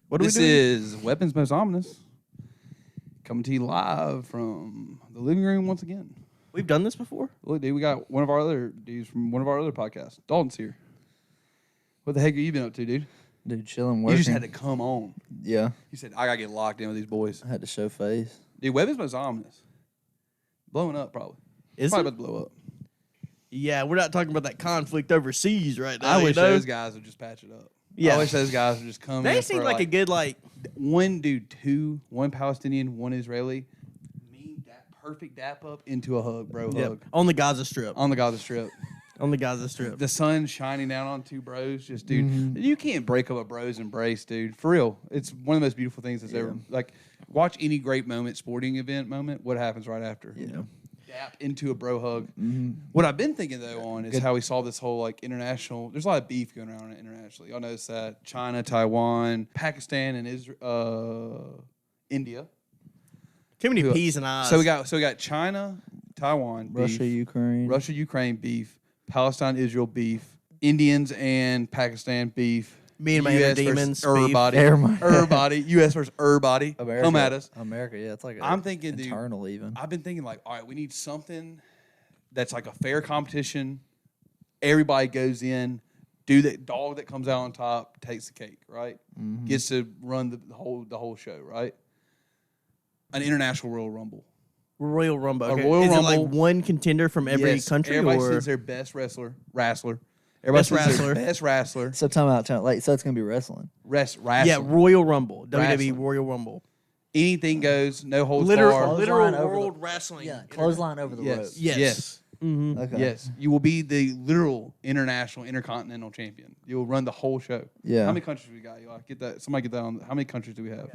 What are This we doing? is Weapons Most Ominous, coming to you live from the living room once again. We've done this before? Look, dude, we got one of our other dudes from one of our other podcasts. Dalton's here. What the heck have you been up to, dude? Dude, chilling, You working. just had to come on. Yeah, You said, I got to get locked in with these boys. I had to show face. Dude, Weapons Most Ominous. Blowing up, probably. Is probably it? about to blow up. Yeah, we're not talking about that conflict overseas right now. I wish you know? those guys would just patch it up. Yeah. I wish those guys would just come in. They for, seem like a good, one Palestinian, one Israeli. Perfect dap up into a hug, bro. Yep. Hug. On the Gaza Strip. On the Gaza Strip. On the Gaza Strip. The sun shining down on two bros. Just, dude, you can't break up a bros embrace, dude. For real. It's one of the most beautiful things that's ever. Like, watch any great moment, sporting event moment, what happens right after? Yeah. Dap into a bro hug. What I've been thinking, though, on is how we saw this whole, like, international. There's a lot of beef going around internationally. Y'all notice that. China, Taiwan, Pakistan, and India. Too many P's and I's. So we got China, Taiwan, beef, Russia, Ukraine beef, Palestine, Israel beef, Indians and Pakistan beef. Me and my US inner versus demons. Everybody, beef. everybody, U.S. versus everybody. America. Come at us. America, yeah, it's like I'm thinking, dude, internal even. I've been thinking, like, all right, we need something that's like a fair competition. Everybody goes in. Do the dog that comes out on top takes the cake, right? Gets to run the whole show, right? An international Royal Rumble. Royal Rumble. A Okay. Royal Is Rumble. it like one contender from every Yes, country? Everybody or? sends their best wrestler. Everybody Best sends wrestler. their best wrestler. So time out. Like, so it's gonna be wrestling. Wrestler. Yeah, Royal Rumble. WWE Wrestling. Royal Rumble. Anything goes. No holds Literal barred. Clothesline over world the- wrestling. Yeah, clothesline over the Yes. rope. Yes. Yes. Okay. Yes. You will be the literal international intercontinental champion. You will run the whole show. Yeah. How many countries we got? You get that? Somebody get that on. How many countries do we have?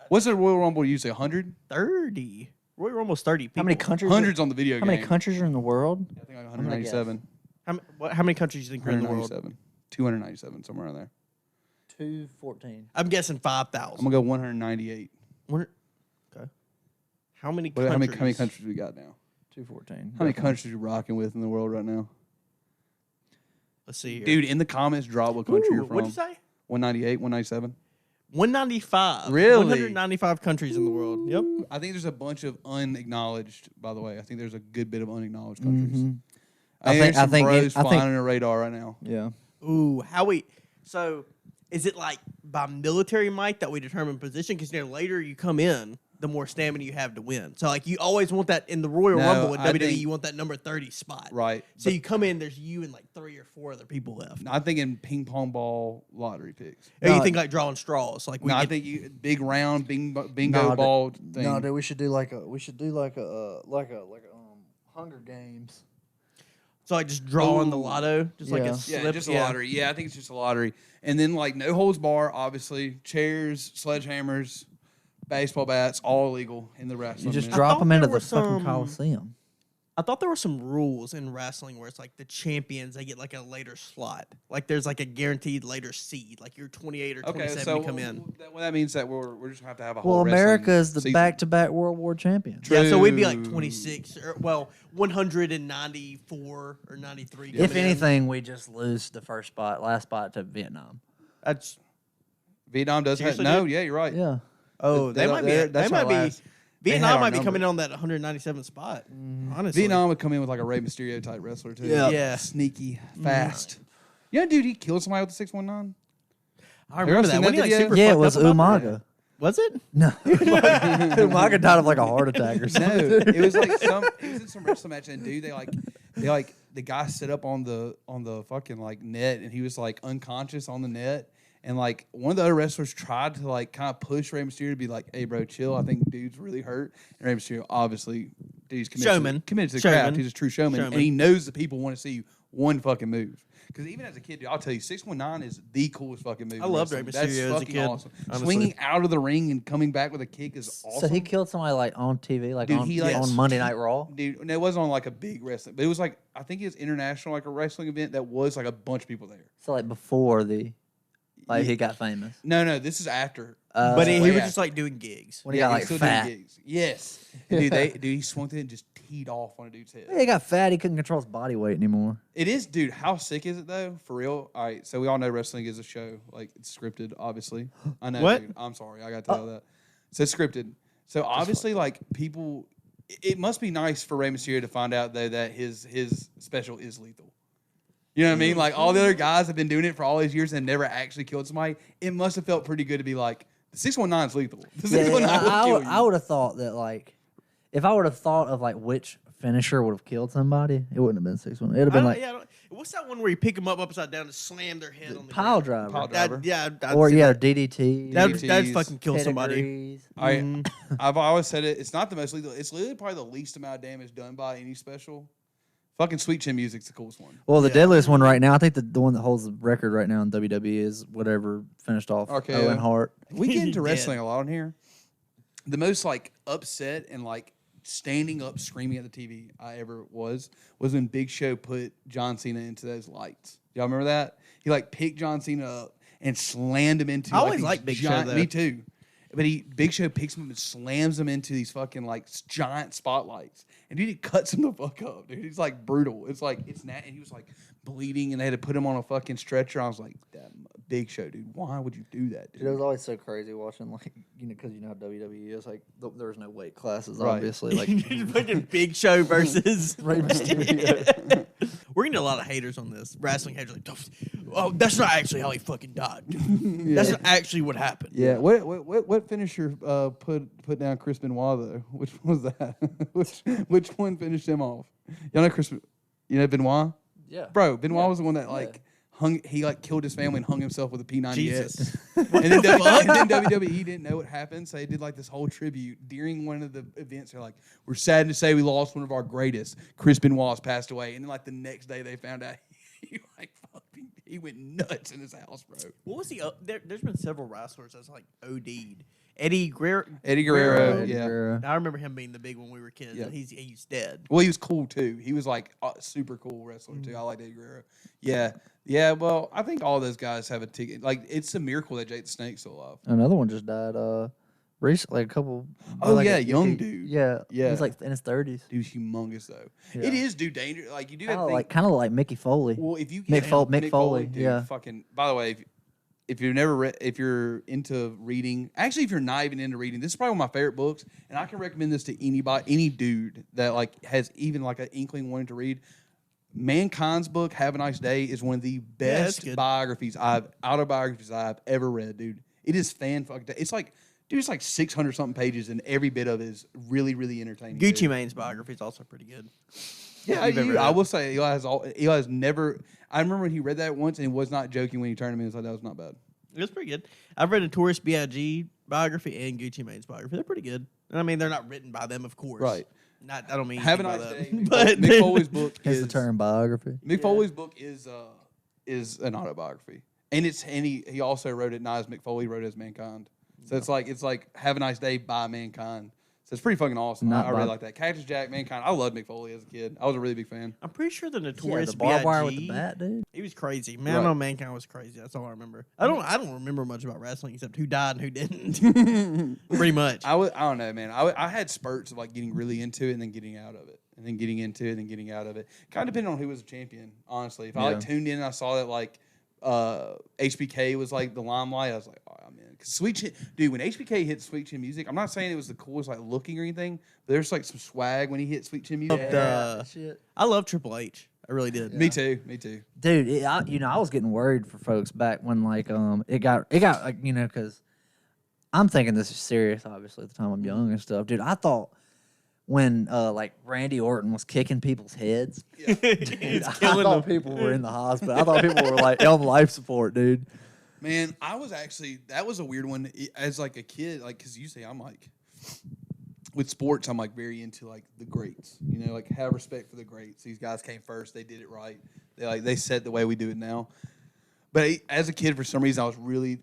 What's the Royal Rumble usually? 100? 30. Royal Rumble's 30 people. How many countries? Hundreds on the video How game. many countries are in the world? I think like I'm gonna guess. 197. How many countries do you think are in the world? 197. 297, somewhere around there. 214. I'm guessing I'm 5,000. gonna go 198. Okay. How many How countries? many countries we got now? 214. How many countries you rocking with in the world right now? Let's see here. Dude, in the comments, drop what country you're from. What'd you say? 198, 197. 195. Really? 195 countries in the world. Yep. I think there's a bunch of unacknowledged, by the way. I think there's a good bit of unacknowledged countries. I there's some think- bros I flying think- on the radar right now. Yeah. Ooh, so is it like by military might that we determine position? Because later you come in, the more stamina you have to win. So like you always want that in the Royal No, Rumble in I WWE, think- you want that number 30 spot. Right. So you come in, there's you and like 3 or 4 other people left. I think in ping pong ball lottery picks. Or you think like drawing straws? Like I think big round bingo ball thing. No, dude, we should do like a Hunger Games. so like just drawing the Ooh. lotto, just like Yeah. a slip. Yeah, just a lottery. Yeah, I think it's just a lottery. And then like no holds bar, obviously. Chairs, sledgehammers, baseball bats, all illegal in the wrestling. You just event. drop thought them into there the were fucking some- Coliseum. I thought there were some rules in wrestling where it's like the champions, they get like a later slot. Like there's like a guaranteed later seed. Like you're 28 or 27, Okay, so you come in. that means that we're just gonna have to have a whole Well, America wrestling is the season. back-to-back World War champion. Yeah, so we'd be like True. 26, or 194 or 93. If coming in. anything, we just lose the last spot to Vietnam. That's Vietnam does have Seriously, no. dude? Yeah, you're right. Yeah. they might be. That's They might our be. last- they had Vietnam our might be number. coming in on that 197 spot. Honestly, Vietnam would come in with like a Rey Mysterio type wrestler too. Yeah. Yeah. Sneaky, fast. Yeah, dude, he killed somebody with the 619. I remember that. seen When that he like video? super Yeah, it fucked was up about Umaga. that. Was it? No. Umaga died of like a heart attack or No, something. it was like it was in some wrestling match, and dude, they the guy sit up on the fucking like net, and he was like unconscious on the net. And like one of the other wrestlers tried to like kind of push Rey Mysterio to be like, "Hey, bro, chill. I think dude's really hurt." And Rey Mysterio, obviously, dude's committed to the Showman. craft. He's a true showman, and he knows that people want to see one fucking move. Because even as a kid, dude, I'll tell you, 619 is the coolest fucking move. I in loved wrestling. Rey That's Mysterio as a fucking kid, awesome. honestly. Swinging out of the ring and coming back with a kick is awesome. So he killed somebody like on TV, like Dude, on, he, like- on Monday Night Raw. Dude, no, it wasn't on like a big wrestling, but it was like I think it was international, like a wrestling event that was like a bunch of people there. So like before the Like he got famous. No, this is after. But he Way was after. just like doing gigs. When he got he's like still fat. doing gigs. Yes, dude. He swung it and just teed off on a dude's head. Yeah, he got fat. He couldn't control his body weight anymore. It is, dude. How sick is it though? For real. All right. So we all know wrestling is a show. Like it's scripted, obviously. I know. What? Dude, I'm sorry. I got to tell that. So it's scripted. So obviously, like people, it must be nice for Rey Mysterio to find out though that his special is lethal. You know what I mean? Like all the other guys have been doing it for all these years and never actually killed somebody. It must have felt pretty good to be like, the 619 is lethal. The 619 will kill you. I would have thought that like, if I would have thought of like which finisher would have killed somebody, it wouldn't have been 6-1. It'd have been like What's that one where you pick them up upside down and slam their head on the pile ground? driver. Pile driver. I'd Or say yeah, that. DDT. That'd DDTs, fucking kill somebody. pedigrees. I've always said it. It's not the most lethal. It's literally probably the least amount of damage done by any special. Fucking Sweet Chin Music's the coolest one. Well, the Yeah. deadliest one right now, I think the one that holds the record right now in WWE is whatever finished off RKO. Owen Hart. We get into Dead. wrestling a lot on here. The most like upset and like standing up screaming at the TV I ever was when Big Show put John Cena into those lights. Y'all remember that? He like picked John Cena up and slammed him into. I always these liked Big Show, giant, though. Me too. But Big Show picks him up and slams him into these fucking like giant spotlights. And dude, he cuts him the fuck up, dude. He's like brutal. It's like and he was like bleeding, and they had to put him on a fucking stretcher. I was like, damn, Big Show, dude. Why would you do that, dude? It was always so crazy watching, like, because you know how WWE is. Like, there was no weight classes, Right. obviously. Like, fucking Big Show versus Rey Mysterio. We're getting a lot of haters on this. Wrestling haters like, oh, that's not actually how he fucking died. That's not actually what happened. Yeah. What finisher put down Chris Benoit though? Which one was that? which one finished him off? Y'all know Chris? You know Benoit? Yeah. Bro, Benoit Yeah. was the one that Yeah. like hung. He like killed his family and hung himself with a P90X. Jesus. and then WWE didn't know what happened, so they did like this whole tribute during one of the events. They're like, "We're sad to say we lost one of our greatest. Chris Benoit's passed away." And then like the next day, they found out he went nuts in his house, bro. What was the? There's been several wrestlers that's like OD'd. Eddie Guerrero. Eddie Guerrero, Eddie yeah. Guerrero. I remember him being the big one when we were kids. Yeah. And he's dead. Well, he was cool too. He was like a super cool wrestler too. I like Eddie Guerrero. Yeah. Well, I think all those guys have a ticket. Like it's a miracle that Jake the Snake's still alive. Another one just died recently, like a couple. Oh, like yeah, young dude. Yeah. Yeah. He was like in his 30s. Dude, humongous though. Yeah. It is, dude. Dangerous. Like you do have to think. Kind of like Mickey Foley. Well, if you Mick get Mick Foley, dude, yeah. Fucking. By the way, if you've never read, if you're into reading, actually, if you're not even into reading, this is probably one of my favorite books, and I can recommend this to anybody, any dude that like has even like an inkling wanting to read. Mankind's book, Have a Nice Day, is one of the that's best good. autobiographies I've ever read, dude. It is fan fucking. It's like, dude, it's like 600 something pages, and every bit of it is really, really entertaining. Gucci dude. Mane's biography is also pretty good. Yeah, You've ever I read. will say Eli has never. I remember when he read that once, and he was not joking when he turned to me and said that was not bad. It was pretty good. I've read a Notorious B.I.G. biography and Gucci Mane's biography. They're pretty good. I mean, they're not written by them, of course. Right. I don't mean Have a anything nice by day. them. But Mick Foley's book Has is the term biography. Mick Foley's book is an autobiography, and he also wrote it not as Mick Foley, wrote it as Mankind. So it's like Have a Nice Day by Mankind. So it's pretty fucking awesome. Not I really by- like that. Cactus Jack, Mankind. I loved Mick Foley as a kid. I was a really big fan. I'm pretty sure the Yeah, Notorious the barbed wire with B.I.G. the bat, dude. He was crazy. Man, I Right. know Mankind was crazy. That's all I remember. I don't remember much about wrestling except who died and who didn't. Pretty much. I don't know, man. I had spurts of like getting really into it and then getting out of it, and then getting into it and then getting out of it. Kind of depending on who was a champion, honestly. If I like Yeah. tuned in and I saw that like HBK was like the limelight, I was like, oh, I'm in. Because Sweet Chin, dude, when HBK hit Sweet Chin Music, I'm not saying it was the coolest like looking or anything, but there's like some swag when he hit Sweet Chin Music. Yeah. shit. I love Triple H. I really did. Me too. Dude, I was getting worried for folks back when like it got like, you know, because I'm thinking this is serious obviously at the time I'm young and stuff, dude. I thought when like Randy Orton was kicking people's heads, dude, It's I killing thought them. people were in the hospital. I thought people were like on life support, dude. Man, that was a weird one as like a kid, like because usually I'm like with sports, I'm like very into like the greats, you know, like have respect for the greats. These guys came first, they did it right. They set the way we do it now. But as a kid, for some reason,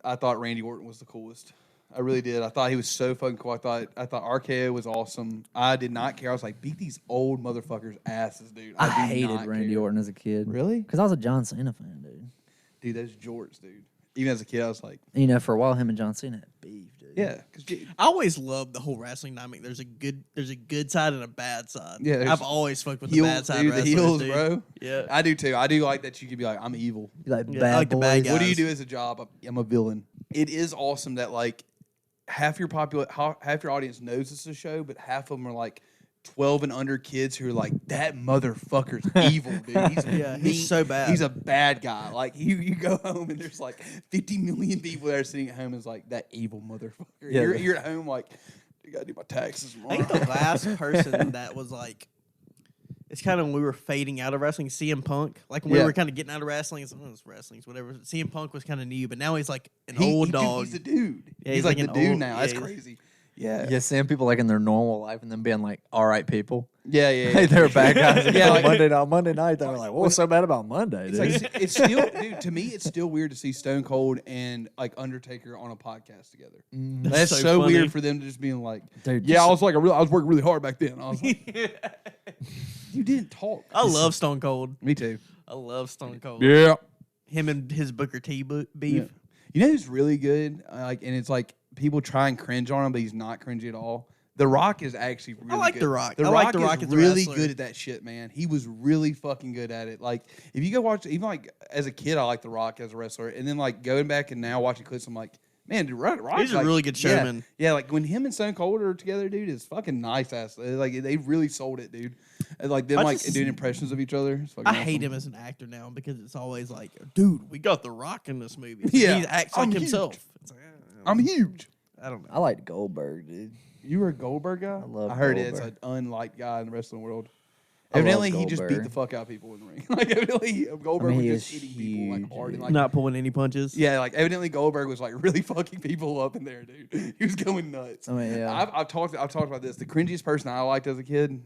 I thought Randy Orton was the coolest. I really did. I thought he was so fucking cool. I thought RKO was awesome. I did not care. I was like, beat these old motherfuckers' asses, dude. I do hated not Randy care. Orton as a kid. Really? Because I was a John Cena fan, dude. Dude, those jorts, dude. Even as a kid, I was like, You know, for a while, him and John Cena had beef, dude. yeah, because I always loved the whole wrestling dynamic. There's a good side and a bad side. Yeah, there's I've always fucked with the heel, bad side. dude, the wrestlers, heels, dude. bro. Yeah. I do too. I do like that you could be like, I'm evil. You like Yeah, bad I like the boys. bad guys. What do you do as a job? I'm a villain. It is awesome that like half your audience knows it's a show, but half of them are like 12 and under kids who are like, that motherfucker's evil, dude. He's Yeah, he's mean. so bad. He's a bad guy. Like you go home and there's like 50 million people that are sitting at home and it's like that evil motherfucker. Yeah. You're at home like, I gotta do my taxes I tomorrow. think the last person that was like, it's kind of when we were fading out of wrestling, CM Punk. Like when we Yeah. were kind of getting out of wrestling, it's wrestling's whatever. CM Punk was kind of new, but now he's like an He- old dude, dog. he's a dude. Yeah, he's like an the dude old- now. yeah, That's he's- crazy. Yeah. Yeah, seeing people like in their normal life and then being like, all right, people. Yeah, yeah. Hey, they're bad guys. Yeah, yeah, like- Monday night, they were like, what's so bad about Monday, It's dude? like it's still, dude. To me, it's still weird to see Stone Cold and like Undertaker on a podcast together. That's so funny. weird for them to just being like, Dude, yeah, I was working really hard back then. I was like, you didn't talk. I love Stone Cold. Me too. I love Stone Cold. Yeah. Him and his Booker T beef. You know who's really good? Like, and it's like people try and cringe on him, but he's not cringy at all. The Rock is actually really like good. The Rock. The I Rock like The Rock is as a really wrestler. good at that shit, man. He was really fucking good at it. Like, if you go watch, even like as a kid, I like The Rock as a wrestler, and then like going back and now watching clips, I'm like, man, dude, Rock. He's a really good showman. Yeah, like when him and Stone Cold are together, dude, it's fucking nice ass. Like they really sold it, dude. And, like them I like just- doing impressions of each other. It's fucking I awesome. hate him as an actor now because it's always like, dude, we got The Rock in this movie. Yeah. He acts I'm like huge. himself. It's like, I'm huge. I don't know. I liked Goldberg, dude. You were a Goldberg guy? love I heard it's Goldberg. an unliked guy in the wrestling world. I love Evidently, he just beat Goldberg. the fuck out of people in the ring. Like, evidently, Goldberg he was just is hitting people like huge, hard. And, dude. like, Not pulling any punches. yeah, like evidently Goldberg was like really fucking people up in there, dude. He was going nuts. I mean, yeah. I've talked about this. The cringiest person I liked as a kid.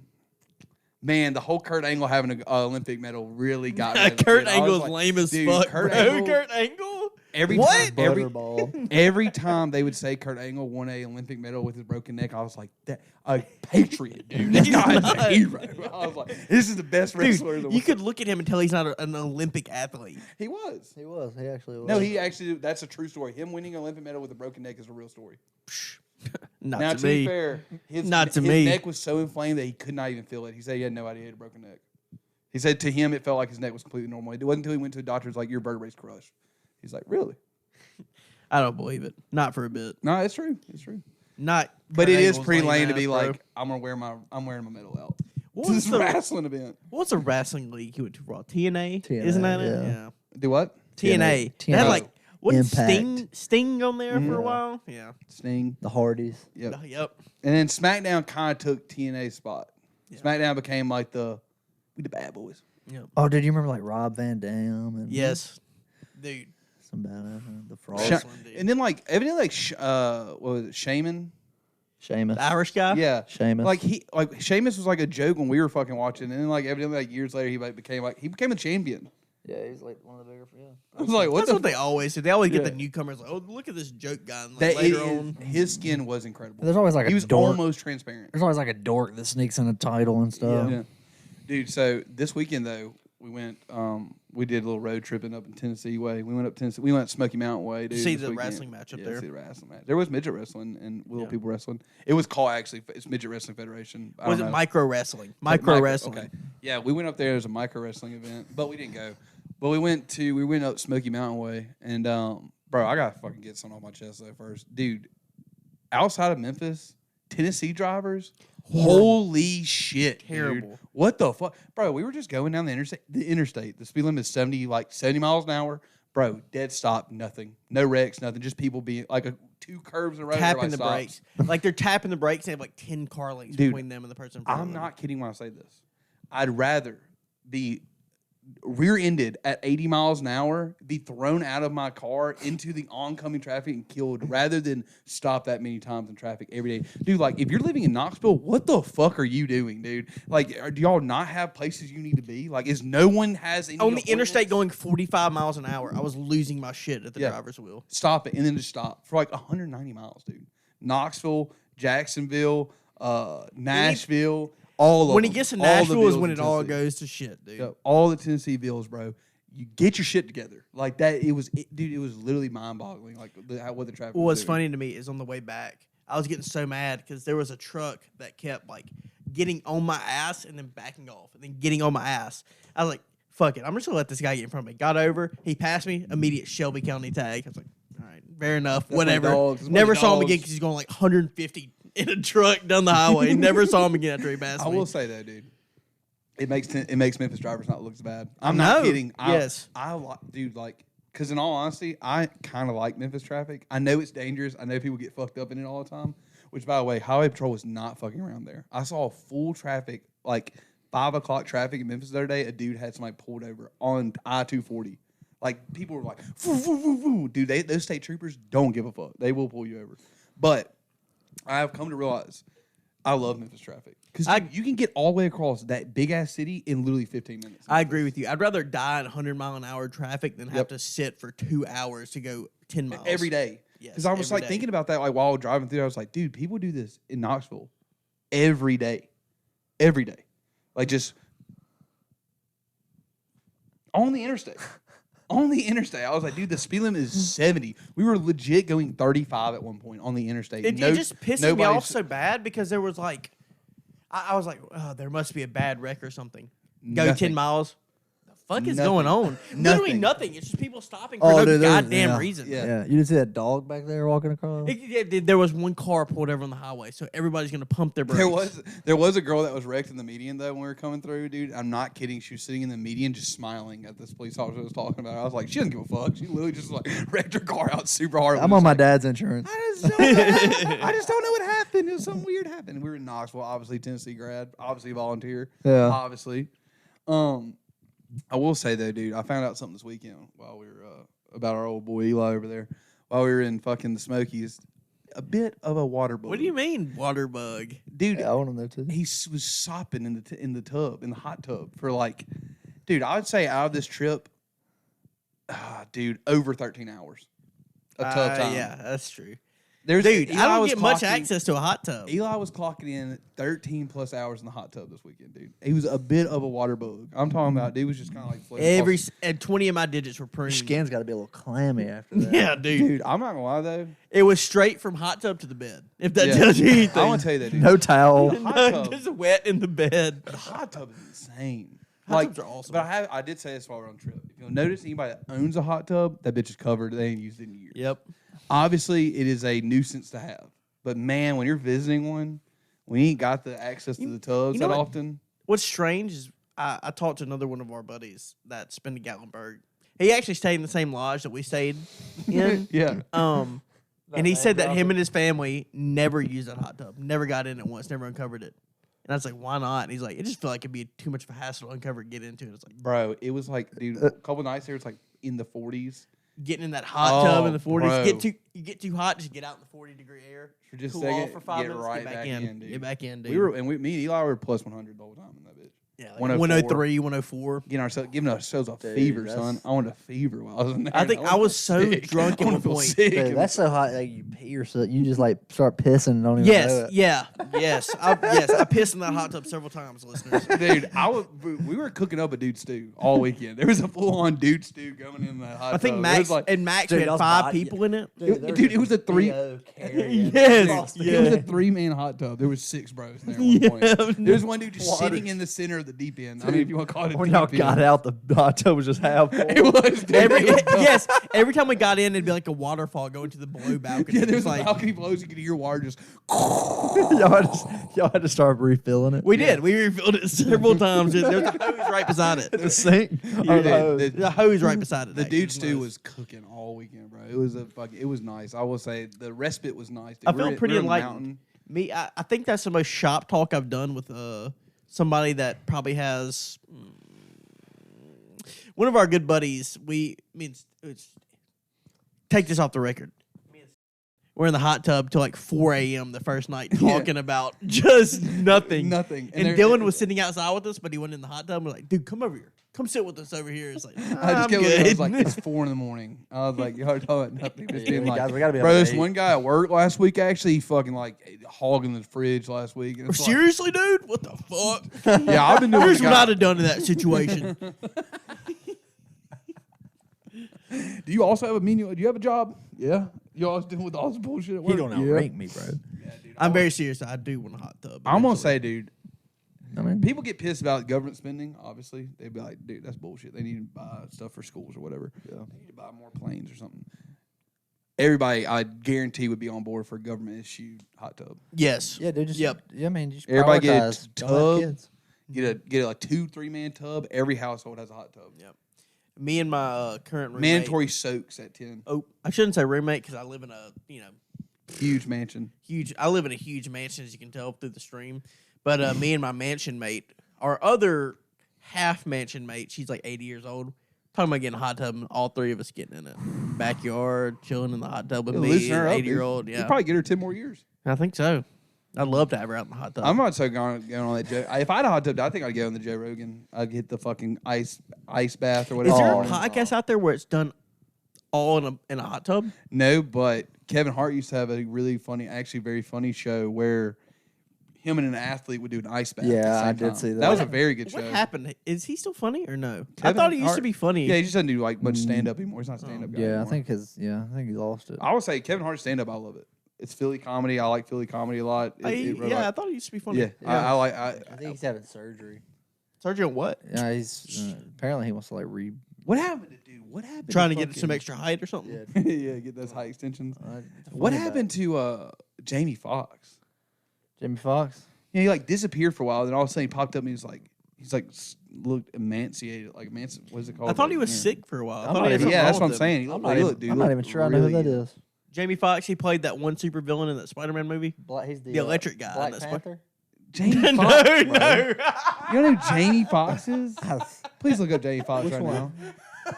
Man, the whole Kurt Angle having an Olympic medal really got me. as a Kurt kid. I was Angle's like, lame as dude, fuck, Kurt bro. Angle- Kurt Angle? Every What? time, Butterball. every time they would say Kurt Angle won a Olympic medal with his broken neck, I was like, "That a patriot, dude. This He's guy's a not. hero." I was like, "This is the best wrestler in the Dude, you world." could look at him and tell he's not an Olympic athlete. He was. He was. He actually was. No, he actually. That's a true story. Him winning an Olympic medal with a broken neck is a real story. Not Now, to to be me. fair, his Not to me. neck was so inflamed that he could not even feel it. He said he had no idea he had a broken neck. He said to him it felt like his neck was completely normal. It wasn't until he went to a doctor, like, your vertebrae's crushed. He's like, really? I don't believe it. Not for a bit. No, it's true. It's true. Not. But Kurt it is Angle's pretty lame to ass, be bro. like, I'm wearing my medal out. What This was is a the wrestling event. what's a wrestling league you went to? Raw TNA, TNA, isn't that it? yeah. Yeah. Do what? TNA. TNA. They had like what Impact. Sting on there for Mhm. a while. Yeah. Sting. The Hardys. Yep. Yep. And then SmackDown kind of took TNA's spot. Yeah. SmackDown became like we the bad boys. Yep. Oh, did you remember like Rob Van Dam and Yes. Dude. some bad the Frog, Sha- Wrestling, dude. And then like evidently like what was it, Shaman? Sheamus, The Irish guy? Yeah. Sheamus. Like Sheamus was like a joke when we were fucking watching, and then like evidently like years later he became a champion. yeah, he's like one of the bigger. Yeah. I was like, what That's the what they always do. They always get Yeah. the newcomers like, oh, look at this joke guy. And, like, that later it- on. his skin was incredible. There's always like He a was dork. almost transparent. There's always like a dork that sneaks in a title and stuff. Yeah. Dude, so this weekend though, we went we did a little road tripping up in Tennessee way. We went up Tennessee. We went Smoky Mountain way, dude. See this the weekend. wrestling match up Yeah, there. see the wrestling match. There was midget wrestling and little Yeah. people wrestling. It was called actually it's Midget Wrestling Federation. I Was don't it know. micro wrestling? Micro wrestling. Okay. Yeah, we went up there as a micro wrestling event, but we didn't go. But we went up Smoky Mountain way, and bro, I gotta fucking get something off my chest though first, dude. Outside of Memphis, Tennessee drivers, holy shit, dude. Terrible. What the fuck, bro? We were just going down the interstate. The speed limit is 70 miles an hour, bro. Dead stop, nothing, no wrecks, nothing. Just people being like two curves in a row, Tapping everybody the stops. brakes. Like they're tapping the brakes. They have like 10 car lengths Dude, between them and the person in front of I'm them. not kidding when I say this. I'd rather be rear-ended at 80 miles an hour, be thrown out of my car into the oncoming traffic and killed, rather than stop that many times in traffic every day. Dude, like, if you're living in Knoxville, what the fuck are you doing, dude? Like, do y'all not have places you need to be? Like, is no one has any On the interstate appointments? going 45 miles an hour, I was losing my shit at the Yeah. driver's wheel. Stop it, and then just stop for like 190 miles, dude. Knoxville, Jacksonville, Nashville, all of When he them. gets to All the Nashville is Bills when in it all Tennessee. goes to shit, dude. Yo, all the Tennessee Bills, bro. you get your shit together. Like that, dude, it was literally mind-boggling. Like what the traffic. Well, was what's doing. funny to me is on the way back, I was getting so mad because there was a truck that kept like getting on my ass and then backing off and then getting on my ass. I was like, fuck it. I'm just going to let this guy get in front of me. Got over. He passed me. Immediate Shelby County tag. I was like, all right, fair enough. That's my whatever. dogs. That's my Never saw him dogs. again because he's going like 150 in a truck down the highway. Never saw him again after he passed I me. will say though, dude, it makes Memphis drivers not look as bad. I'm not No. kidding. Yes. Dude, like, because in all honesty, I kind of like Memphis traffic. I know it's dangerous. I know people get fucked up in it all the time. Which, by the way, Highway Patrol was not fucking around there. I saw full traffic, like 5 o'clock traffic in Memphis the other day. A dude had somebody pulled over on I-240. Like, people were like, "Foo, foo, foo, foo." Dude, those state troopers don't give a fuck. They will pull you over. But I have come to realize I love Memphis traffic. Because you can get all the way across that big-ass city in literally 15 minutes. I agree with you. I'd rather die in 100-mile-an-hour traffic than have Yep. to sit for 2 hours to go 10 miles. Every day. Yes, Because I was every like day. thinking about that like while driving through. I was like, dude, people do this in Knoxville every day. Every day. Like just on the interstate. On the interstate. I was like, dude, the speed limit is 70. We were legit going 35 at one point on the interstate. It just pisses me off so bad because there was like, I was like, oh, there must be a bad wreck or something. Go Nothing. 10 miles. The fuck is Nothing. going on? Literally Nothing. nothing. It's just people stopping for Oh, no dude, there's- goddamn yeah. reason. Yeah. Yeah, you didn't see that dog back there walking across? There was one car pulled over on the highway, so everybody's gonna pump their brakes. There was a girl that was wrecked in the median though when we were coming through, dude. I'm not kidding. She was sitting in the median just smiling at this police officer was talking about her. I was like, she doesn't give a fuck. She literally just like wrecked her car out super hard. I'm We're on just my like, dad's insurance. I just don't know. I just don't know what happened. It was something weird happened. We were in Knoxville, obviously Tennessee grad, obviously volunteer. Yeah. Obviously. I will say though, dude, I found out something this weekend while we were about our old boy Eli over there. While we were in fucking the Smokies, a bit of a water bug. What do you mean, water bug? dude? Yeah, I want to know too. He was sopping in the tub, in the hot tub for like, dude, I would say out of this trip, dude, over 13 hours of tub time. Yeah, that's true. There's Dude, Eli I don't was get much clocking- access to a hot tub. Eli was clocking in 13 plus hours in the hot tub this weekend, dude. He was a bit of a water bug. I'm talking about, dude was just kind of like floating across- And 20 of my digits were pruned. Your skin's got to be a little clammy after that. Yeah, dude. Dude, I'm not gonna lie though. It was straight from hot tub to the bed. If that Yeah. tells you anything. I want to tell you that, dude. No towel. The hot tub. Just wet in the bed. The hot tub is insane. Hot tubs are awesome. But I did say this while we were on trip. If you'll notice, anybody that owns a hot tub, that bitch is covered. They ain't used it in years. Yep. Obviously, it is a nuisance to have. But man, when you're visiting one, we ain't got the access to the tubs you know that what? often. What's strange is I talked to another one of our buddies that's been to Gatlinburg. He actually stayed in the same lodge that we stayed in. Yeah. And he said that him and his family never used that hot tub, never got in it once, never uncovered it. And I was like, why not? And he's like, it just felt like it'd be too much of a hassle to uncover and get into it. It's like Bro, it was like, dude, a couple nights there, it's like in the 40s. getting in that hot tub in the 40s. bro. You get too hot, just get out in the 40-degree air. For just a cool off second, for 5 get minutes, right get back back in. in, dude. Get back in, dude. Me and Eli were plus 100 the whole time in that bitch. yeah, like 104. 103, 104. Giving ourselves a Dude, fever, that's- son. I wanted a fever while I was in there. I think I was so sick. drunk I at wanna one feel point. sick. Dude, that's so hot. Like you pee yourself. You just like start pissing and don't even know Yes, it. yes. I pissed in that hot tub several times, listeners. Dude, we were cooking up a dude stew all weekend. There was a full on dude stew going in that hot I think tub. It Max was like, and Max Dude, we had y'all's 5 body- people in it. Dude, it was a three- Yes, it was a yeah. 3-man hot tub. There was 6 bros in there at one Yeah. point. There was one dude just Water. sitting in the center of the deep end. I mean, if you want to call it a When deep y'all end. got out, the hot tub was just half full. It was, dude. Yes, every time we got in, it'd be like a waterfall going to the below balcony. Yeah, there was It's a like, balcony blows. You could hear water just. y'all had to start refilling it. we did. We refilled it several times. There was a hose right beside it. the sink. Yeah, Oh, dude, There's a hose right beside it. The actually. dude It's stew nice. was cooking all weekend, bro. It was nice. I will say the respite was nice. Dude. I felt pretty we were in the enlightened. mountain. Me, I think that's the most shop talk I've done with somebody that probably has one of our good buddies. Take this off the record. We're in the hot tub till like 4 a.m. the first night talking about just nothing. Nothing. And there- Dylan was sitting outside with us, but he went in the hot tub. We're like, dude, come over here. Come sit with us over here. It's like, I just I'm kept looking, I was good. like, it's 4 in. I was like, y'all talking about nothing. Just being we like, gotta be bro, able to this eat. one guy at work last week actually fucking like hogging the fridge last week. And it's like, Seriously, dude? What the fuck? yeah, I've been doing Here's the what guy- I'd have done in that situation. Do you also have a menial? Do you have a job? Yeah. You always dealing with all this bullshit at work? He don't Yeah. outrank me, bro. I'm very serious. I do want a hot tub. I'm gonna eventually. say, dude. I mean, People get pissed about government spending. Obviously, they'd be like, "Dude, that's bullshit. They need to buy stuff for schools or whatever. They need to buy more planes or something." Everybody, I guarantee, would be on board for a government issued hot tub. Yes. yeah, dude. Just, Yep. Yeah, I mean, just Everybody get a prioritize. Don't have tub. kids. Get a like 2-3 man tub. Every household has a hot tub. Yep. Me and my current roommate. Mandatory soaks at 10. Oh, I shouldn't say roommate because I live in a Huge mansion. huge. I live in a huge mansion, as you can tell through the stream. But me and my mansion mate, our other half mansion mate, she's like 80 years old. Talking about getting a hot tub, and all three of us getting in it. Backyard, chilling in the hot tub with me, Loosen her up, 80-year-old. dude. Yeah, You'd probably get her 10 more years. I think so. I'd love to have her out in the hot tub. I'm not so going on that Joe. If I had a hot tub, I think I'd go on the Joe Rogan. I'd get the fucking ice bath or Is whatever. there Oh, a podcast out there where it's done all in a hot tub? No, but Kevin Hart used to have a really funny, actually very funny show where him and an athlete would do an ice bath. at the Yeah, I same did time. see that. That was a very good What show. happened? Is he still funny or no? I Kevin thought he used to Hart? be funny. Yeah, he just doesn't do like much stand up anymore. He's not a stand up guy. Yeah, I anymore. think he lost it. I would say Kevin Hart's stand up. I love it. It's Philly comedy. I like Philly comedy a lot. I thought he used to be funny. Yeah, I like. I think he's having surgery. Surgery on what? Yeah, he's apparently he wants to like what happened to dude? What happened? Trying to to get some extra height or something? yeah, get those high extensions. What happened to Jamie Foxx? Jamie Foxx? Yeah, he like disappeared for a while. Then all of a sudden he popped up and he's like looked emaciated. Like what is it called? I thought he was Yeah. sick for a while. I I'm thought not he had even- something Yeah, wrong that's what I'm with him. saying. He I'm looked- not he even, looked- dude, I'm not looked even sure I know who really that good. is. Jamie Foxx, he played that one super villain in that Spider-Man movie. He's The electric guy. Black in that Panther. Jamie no, Foxx. bro. no. You know who Jamie Foxx is? Is Please look up Jamie Foxx Which right one? now.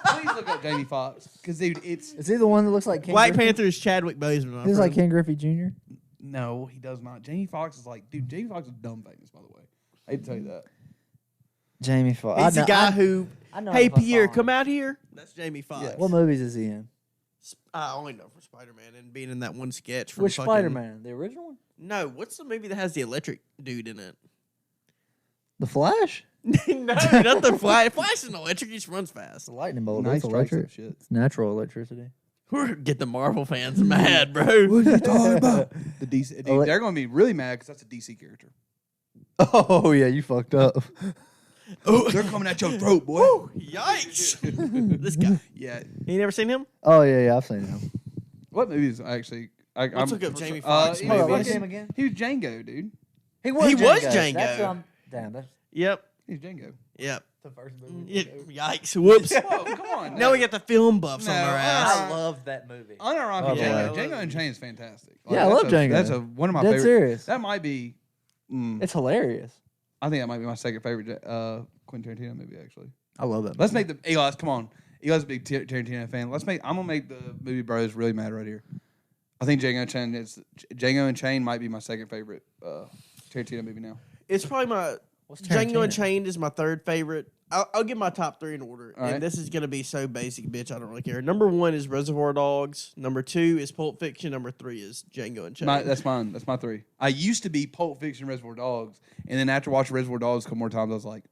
Please look up Jamie Foxx because dude, it's he the one that looks like Ken Black Griffey? Panther is Chadwick Boseman. He looks like Ken Griffey Jr. no, he does not. Jamie Foxx is like, dude. Jamie Foxx is dumb famous, by the way. I hate to tell you that. Jamie Foxx. He's the guy who, I know hey if I saw Pierre, him. come out here. That's Jamie Foxx. Yes. What movies is he in? I only know from Spider-Man and being in that one sketch. From Which fucking- Spider-Man? The original one? No, what's the movie that has the electric dude in it? The Flash? No, not the Flash. Flash isn't electric. He just runs fast. The lightning bolt. Nice It's strikes electric. of shit. It's natural electricity. Get the Marvel fans mad, bro. What are you talking about? The DC. Dude, Oh, they're going to be really mad because that's a DC character. Oh yeah, you fucked up. Oh, They're coming at your throat, boy. yikes! This guy. Yeah. You never seen him? Oh yeah, I've seen him. What movies actually? Let's look up Jamie Foxx he Hold on, was what's his movies. name again? He was Django, dude. He was Django. That's, damn, that's Yep. He's Django. Yep. the first movie. Yikes! Whoops. Whoa, come on. Now we got the film buffs on No, our I ass. love that movie. Unironically, Oh, Django. boy. Django Unchained is fantastic. Yeah, I that's love a- Django. That's one of my Dead favorite. serious. That might be. It's hilarious. I think that might be my second favorite Quentin Tarantino movie. Actually, I love that. let's make the Eli's. Come on, Eli's a big Tarantino fan. I'm gonna make the movie bros really mad right here. I think Django Unchained might be my second favorite Tarantino movie now. It's probably my What's Django Tarantino? Unchained is my third favorite. I'll give my top three in order, All right. and this is gonna be so basic, bitch. I don't really care. Number one is Reservoir Dogs. Number two is Pulp Fiction. Number three is Django Unchained. That's mine. That's my three. I used to be Pulp Fiction, Reservoir Dogs, and then after watching Reservoir Dogs a couple more times, I was like,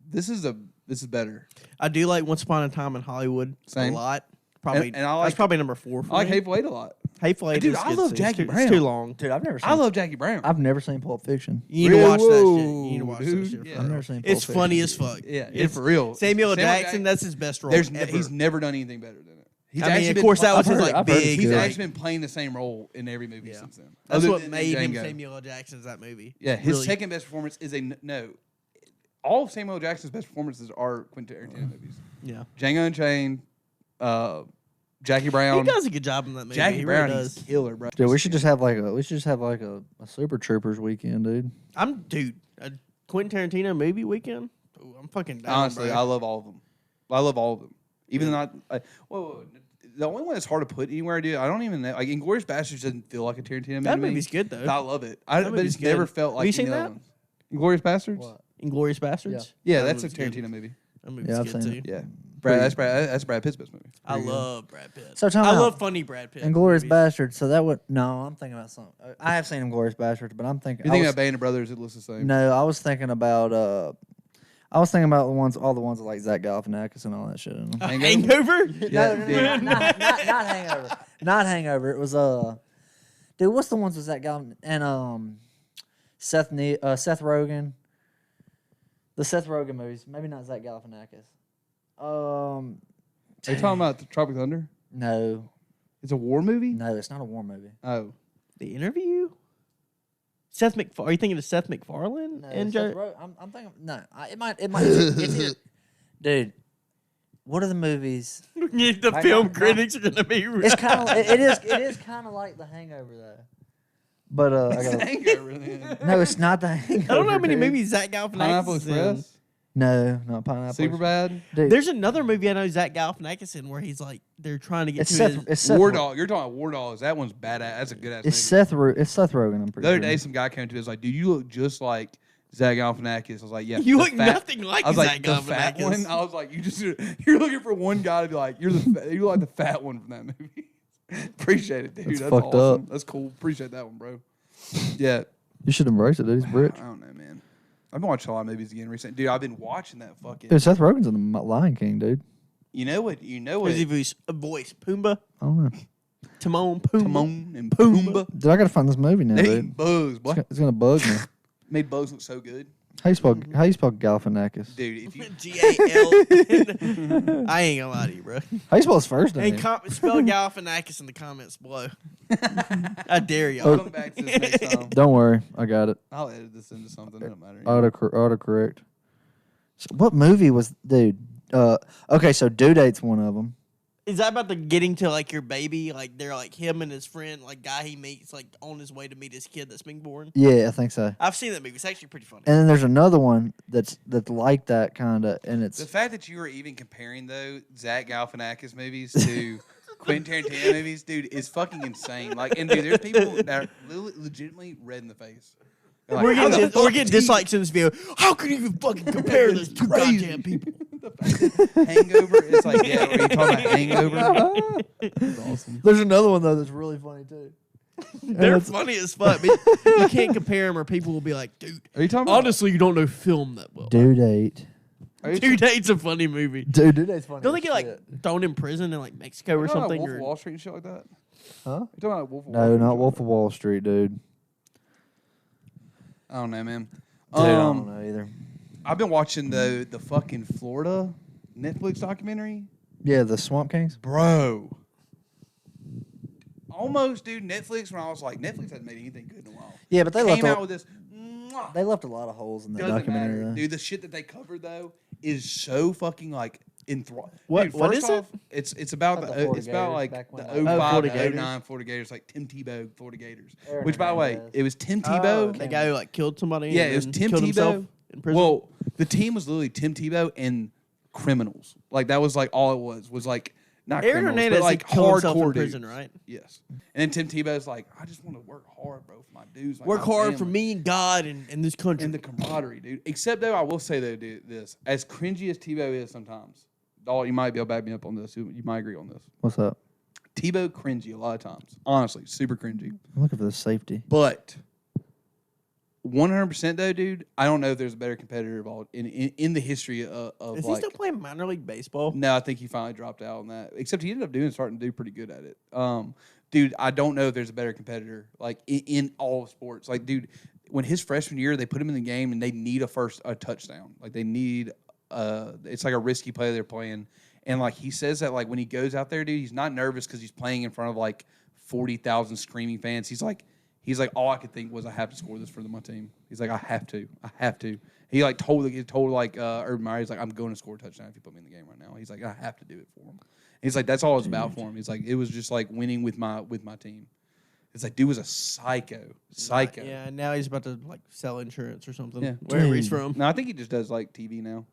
this is better. I do like Once Upon a Time in Hollywood Same. a lot. Probably, And I like- that's probably number four for I like me. Hateful Eight a lot. Hateful Eight Dude, is I good love too. Jackie It's Brown. too long. Dude, I've never seen. I love Jackie Brown. I've never seen Pulp Fiction. You need to watch that shit. Whoa, You need to watch dude. that shit. Yeah. I've never seen. Pulp It's Fiction. funny as fuck. Yeah, It's for real. Samuel L. Samuel Jackson. That's his best role. ever. He's never done anything better than it. He's I mean, actually of been course, that was I've his heard- like I've heard it's big. He's good. like, actually been playing the same role in every movie Yeah. since then. that's Other what than made him Django. Samuel L. Jackson's that movie. Yeah, his Really. second best performance is no. All of Samuel L. Jackson's best performances are Quentin Tarantino movies. Yeah, Django Unchained, Jackie Brown. he does a good job in that movie. Jackie he Brown, really he's does. killer, bro. Dude, we should just have like a Super Troopers weekend, dude. A Quentin Tarantino movie weekend. Ooh, I'm fucking down. Honestly, bro. I love all of them. I love all of them. Even not. Whoa, the only one that's hard to put anywhere, dude. I don't even know. Like Inglourious Basterds doesn't feel like a Tarantino that movie. movie's good though. I love it. That But movie's it's never good. felt Have like you seen any other that? ones. Inglourious Basterds. What? Inglorious Bastards. Yeah, that's a movie's good. Tarantino movie. That movie's Yeah, I've good seen too. it. Yeah, that's Brad Pitt's best movie. I love Brad Pitt. So time I out. love funny Brad Pitt. Inglorious movies. Bastards. So that would no. I'm thinking about something. I have seen Inglorious Bastards, but I'm thinking. You think about Band of Brothers? It looks the same. No, I was thinking about I was thinking about all the ones with like Zach Galifianakis and all that shit in them. Hangover? Yeah, no, dude. not Hangover. Not Hangover. It was dude. What's the ones with Zach Galifianakis and Seth Rogen? The Seth Rogen movies. Maybe not Zach Galifianakis. Are you talking about the Tropic Thunder? No, It's a war movie? no, it's not a war movie. Oh. The Interview? Seth MacFarlane? Are you thinking of Seth MacFarlane? No, and Seth Joe? I'm thinking no. It might. It's either, dude. What are the movies? The I film got- critics are gonna be. It's kind of it is kind of like The Hangover though. But I It's gotta, Hangover then. no, it's not The Hangover. I don't know how many dude. movies Zach Galifianakis Pineapple is in. Express? No, not Pineapple. Super bad? Dude, There's another movie I know Zach Galifianakis in where he's like they're trying to get it's to Seth. his. It's Seth. War Dog. You're talking about War Dogs. That one's badass. That's a good ass movie. It's Seth Rogen. I'm pretty The other sure. day, some guy came to me and was like, dude, you look just like Zach Galifianakis. I was like, yeah. You the look fat- nothing like I was Zach like, the fat one? Galifianakis. I was like, you're looking for one guy to be like, you're like the fat one from that movie. Appreciate it, dude. That's That's fucked awesome. up. That's cool. Appreciate that one, bro. Yeah. You should embrace it, dude. He's rich. I don't know, man. I've been watching a lot of movies again recently. Dude, I've been watching that fucking. Dude, Seth Rogen's in the Lion King, dude. You know what? What is his voice? Pumbaa? I don't know. Timon? Pumbaa? Timon and Pumbaa. Pumbaa. Dude, I gotta find this movie now, They dude. eating bugs, boy. It's gonna bug me. Made bugs look so good. How you spell Galifianakis? Dude, if you. G-A-L. I ain't gonna lie to you, bro. How you spell his first name? And spell Galifianakis in the comments below. I dare y'all. I'll come back to this next time. Don't worry, I got it. I'll edit this into something. It doesn't matter. Autocorrect. So what movie was, dude? Okay, so Due Date's one of them. Is that about the getting to like your baby? Like they're like him and his friend, like guy he meets, like on his way to meet his kid that's being born. Yeah, I think so. I've seen that movie. It's actually pretty funny. And then there's another one that's like that kind of, and The it's fact that you were even comparing though Zach Galifianakis movies to Quentin Tarantino movies, dude, is fucking insane. Like, and dude, there's people that are legitimately red in the face. They're like, We're "How the getting, fuck we're getting do you-" dislikes in this video. How can you even fucking compare those two Crazy. goddamn people? The fact that Hangover. It's like, yeah, are you talking about Hangover? That's awesome. there's another one though that's really funny too. They're funny as fuck, but you can't compare them, or people will be like, "Dude, Are you talking about? honestly, you don't know film that well." Due Date. Are you Due Date's a funny movie. Dude, Due Date's funny. Don't they as get like shit. thrown in prison in like Mexico or talking about something? Wolf Or, of Wall Street and shit like that? Huh? You talking about Wolf of Wall No, Street? not and Wolf shit of Wall Street, dude. I don't know, man. Dude, I don't know either. I've been watching the fucking Florida Netflix documentary. Yeah, the Swamp Kings. Bro. Almost, dude. Netflix, when I was like, Netflix hasn't made anything good in a while. Yeah, but they Came out left with this. Mwah. they left a lot of holes in that Doesn't documentary. matter. Though. Dude, the shit that they covered, though, is so fucking, like, enthralling. What- Dude, what first is it? off, It's about About the the Florida it's about Gators like back when the they- 05 Florida to Gators. 09 Florida Gators, like Tim Tebow Florida Gators. Aaron Which, by the way, Hernandez. it was Tim Oh, Tebow. okay. the guy who like killed somebody. Yeah, and it was then Tim killed himself Tebow. in prison. Well, the team was literally Tim Tebow and criminals. Like that was like all it was like not Aaron criminals, Hernandez but like killed himself in hardcore prison, dudes. right? Yes. And then Tim Tebow's like, I just want to work hard, bro, for my dudes. Like Work my hard for family." me and God and this country. And the camaraderie, dude. Except though, I will say though, dude, this as cringy as Tebow is sometimes. Dog, you might be able to back me up on this. You might agree on this. What's up? Tebow cringy a lot of times. Honestly, super cringy. I'm looking for the safety. But 100% though, dude, I don't know if there's a better competitor involved in the history of Is he like. still playing minor league baseball? No, I think he finally dropped out on that. Except he ended up starting to do pretty good at it. Dude, I don't know if there's a better competitor like in all of sports. Like, dude, when his freshman year, they put him in the game and they need a touchdown. Like they need it's like a risky play they're playing. And like he says that like when he goes out there, dude, he's not nervous because he's playing in front of like 40,000 screaming fans. He's like all I could think was I have to score this for my team. He's like I have to. He told Urban Meyer, he's like I'm going to score a touchdown if you put me in the game right now. He's like I have to do it for him. He's like that's all it's about for him. He's like it was just like winning with my team. It's like dude was a psycho. Yeah, now he's about to like sell insurance or something. Yeah. Wherever he's Dude. from. No, I think he just does like TV now.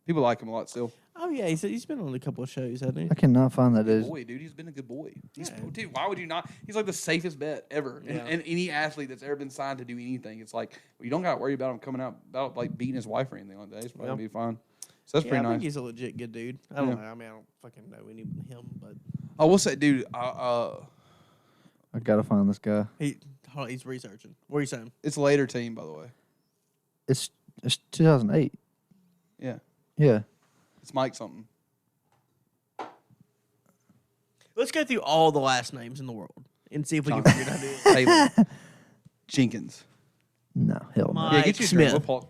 People like him a lot still. Oh yeah, he's been on a couple of shows, hasn't he? I cannot find that. Good Dude. boy, dude. He's been a good boy. Yeah. Dude, why would you not? He's like the safest bet ever. Yeah. And any athlete that's ever been signed to do anything, it's like well, you don't got to worry about him coming out about like beating his wife or anything like that. He's probably Yeah. gonna be fine. So that's Yeah, pretty I think nice. he's a legit good dude. I don't Yeah. know. I mean, I don't fucking know any him, but I will say, dude. I gotta find this guy. he's researching. What are you saying? It's a later team, by the way. It's 2008. Yeah, Yeah. it's Mike something. Let's go through all the last names in the world and see if we can John. figure it out. Taylor. Jenkins. No, hell no. Mike Yeah, get you a Smith. drink. We'll pause.